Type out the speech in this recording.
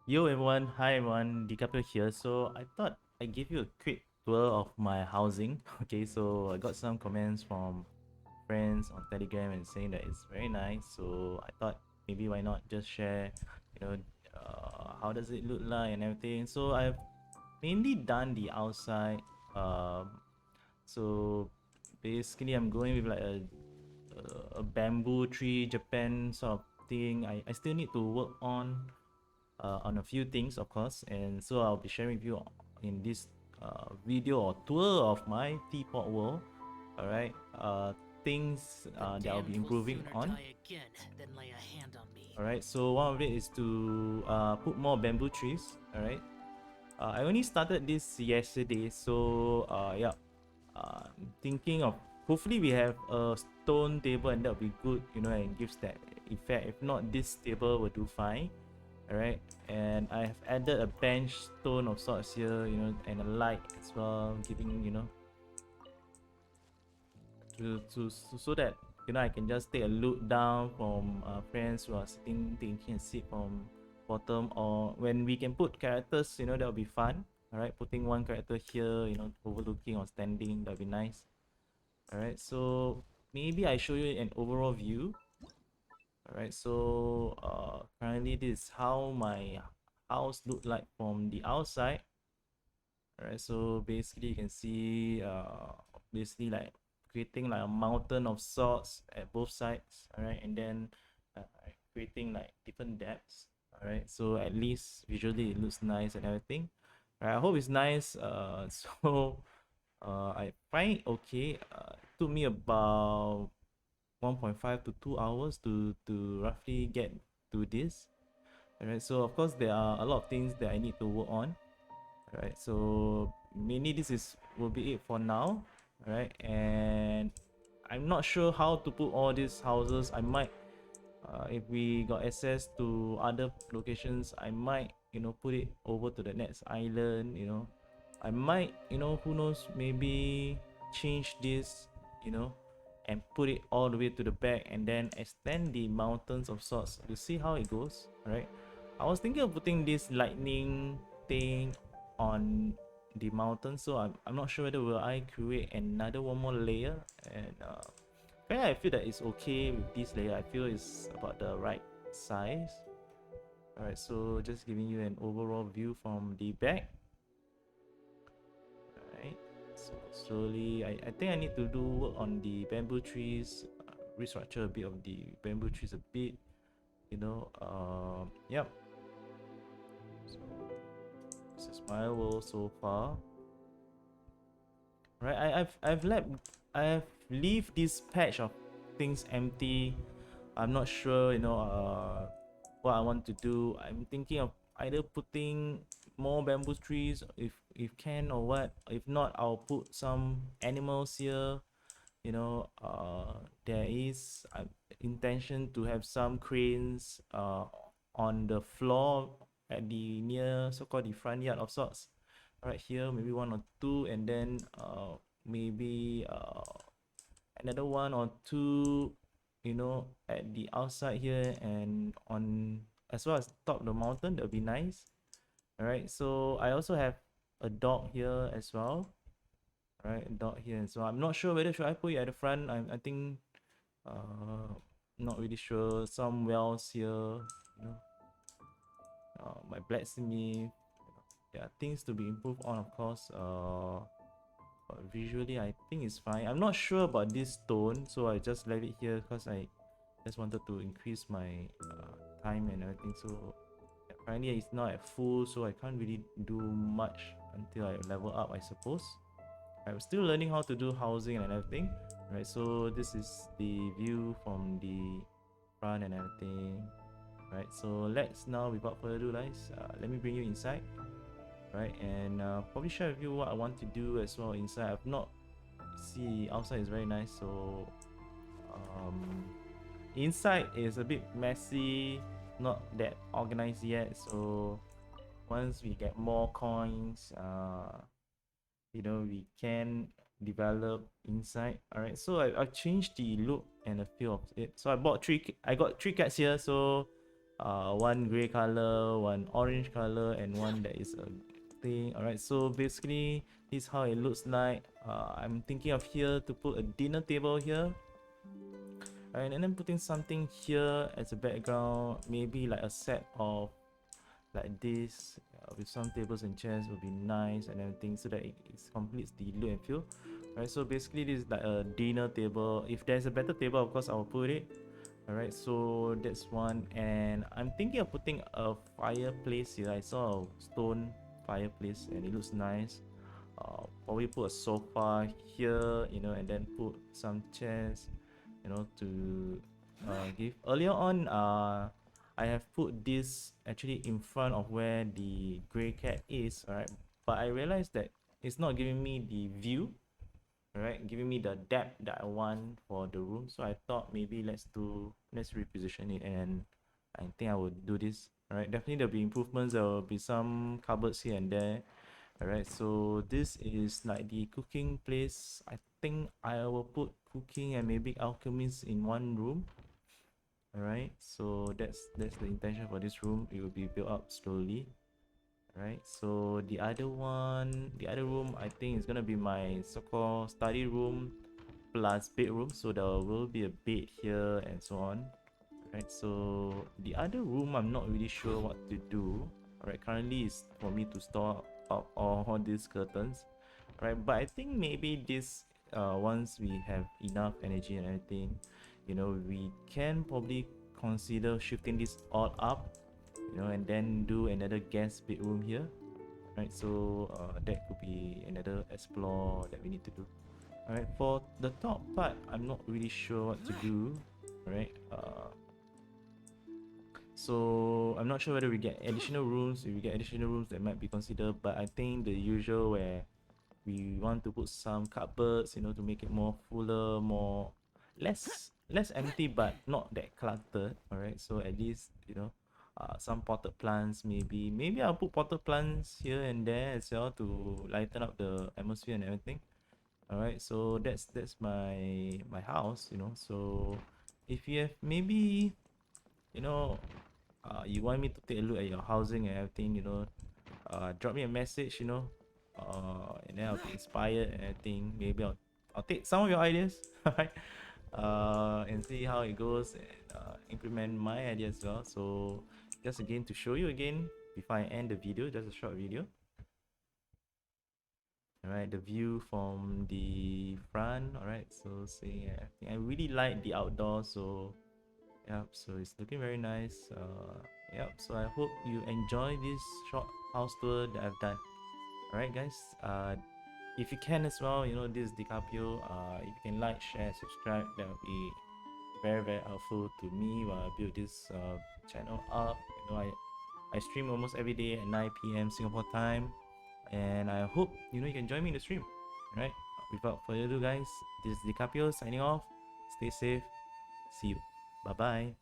Yo everyone, hi everyone, DW here. So I thought I'd give you a quick tour of my housing. Okay, so I got some comments from friends on Telegram and saying that it's very nice. So I thought maybe why not just share, you know, how does it look like and everything. So I've mainly done the outside. So basically I'm going with like a bamboo tree Japan sort of thing. I still need to work on a few things, of course, and so I'll be sharing with you in this video or tour of my teapot world. All right, things The that I'll be damned will improving sooner on. die again than lay a hand on me. All right, so one of it is to put more bamboo trees. All right, I only started this yesterday, so yeah, thinking of hopefully we have a stone table and that'll be good, and gives that effect. If not, this table will do fine. All right, and I have added a bench stone of sorts here, and a light as well, giving so that I can just take a look down from friends who are sitting thinking a seat from bottom, or when we can put characters, that'll be fun. All right, putting one character here, overlooking or standing, that'll be nice. All right, so maybe I show you an overall view. All right, so currently this is how my house look like from the outside. All right, so basically you can see basically like creating like a mountain of sorts at both sides. All right, and then creating like different depths. All right, so at least visually it looks nice and everything. All right, I hope it's nice. So I find it okay. It took me about 1.5 to 2 hours to roughly get to this. All right, so of course there are a lot of things that I need to work on. All right, so mainly this is will be it for now. All right, and I'm not sure how to put all these houses. I might if we got access to other locations, I might put it over to the next island. I might, who knows, maybe change this, you know and put it all the way to the back and then extend the mountains of sorts to see how it goes. All right, I was thinking of putting this lightning thing on the mountain, so I'm not sure whether will I create another one more layer. And I feel that it's okay with this layer. I feel it's about the right size. Alright, so just giving you an overall view from the back. Alright, so slowly, I think I need to do work on the bamboo trees, restructure a bit of the bamboo trees a bit, yep. So this is my world so far. Right, I've leave this patch of things empty. I'm not sure, what I want to do. I'm thinking of either putting more bamboo trees if can, or what. If not, I'll put some animals here. There is intention to have some cranes on the floor at the near so-called the front yard of sorts. Right here, maybe one or two, and then maybe another one or two, at the outside here and on as well as top of the mountain. That would be nice. All right, so I also have a dog here as well. All right, a dog here, so I'm not sure whether should I put it at the front. I think not really sure. Some wells here, my blacksmith. There are things to be improved on, of course. But visually I think it's fine. I'm not sure about this stone, so I just left it here because I just wanted to increase my time and everything. So currently it's not at full, so I can't really do much until I level up, I suppose. I'm still learning how to do housing and everything. Right, so this is the view from the front and everything. Right, so let's now, without further ado, guys, let me bring you inside. Right, and probably share with you what I want to do as well inside. I've not see outside is very nice, so um inside is a bit messy, not that organized yet. So once we get more coins, we can develop inside. All right, so I've changed the look and the feel of it. So I got three cats here. So one gray color, one orange color, and one that is a thing. Alright, so basically this is how it looks like. I'm thinking of here to put a dinner table here. Alright, and then putting something here as a background, maybe like a set of like this with some tables and chairs would be nice and everything, so that it completes the look and feel. Alright, so basically this is like a dinner table. If there's a better table, of course I'll put it. Alright, so that's one, and I'm thinking of putting a fireplace here. I saw a stone fireplace and it looks nice. Probably put a sofa here, you know, and then put some chairs, you know, to give. Earlier on, I have put this actually in front of where the gray cat is, alright, but I realized that it's not giving me the view, alright, giving me the depth that I want for the room. So I thought maybe let's reposition it, and I think I would do this. Alright, definitely there'll be improvements. There will be some cupboards here and there. Alright, so this is like the cooking place. I think I will put cooking and maybe alchemist in one room. Alright, so that's the intention for this room. It will be built up slowly. Right, so the other room, I think is gonna be my so-called study room plus bedroom. So there will be a bed here and so on. Right, so the other room, I'm not really sure what to do. Alright, currently is for me to store up all these curtains. Right, but I think maybe this once we have enough energy and everything, you know, we can probably consider shifting this all up, you know, and then do another guest bedroom here. Right, so that could be another explore that we need to do. All right, for the top part, I'm not really sure what to do. All right, so I'm not sure whether we get additional rooms. If we get additional rooms, that might be considered, but I think the usual where we want to put some cupboards, you know, to make it more fuller, more less empty, but not that cluttered. All right, so at least, you know, some potted plants, maybe I'll put potted plants here and there as well to lighten up the atmosphere and everything. All right, so that's my house, you know. So if you have maybe, you know, you want me to take a look at your housing and everything, you know, drop me a message, you know, and then I'll be inspired and everything. Maybe I'll take some of your ideas, right, and see how it goes, and implement my idea as well. So just again to show you again before I end the video, just a short video. All right, the view from the front. All right, so seeing everything, I really like the outdoors. So yep, so it's looking very nice. Yep, so I hope you enjoy this short house tour that I've done. All right, guys, if you can as well, you know, this is DiCaprio. If you can like, share, subscribe, that would be very helpful to me while I build this channel up. You know, I stream almost every day at 9 p.m. Singapore time, and I hope, you know, you can join me in the stream. All right, without further ado, guys, this is DiCaprio signing off. Stay safe. See you. Bye bye.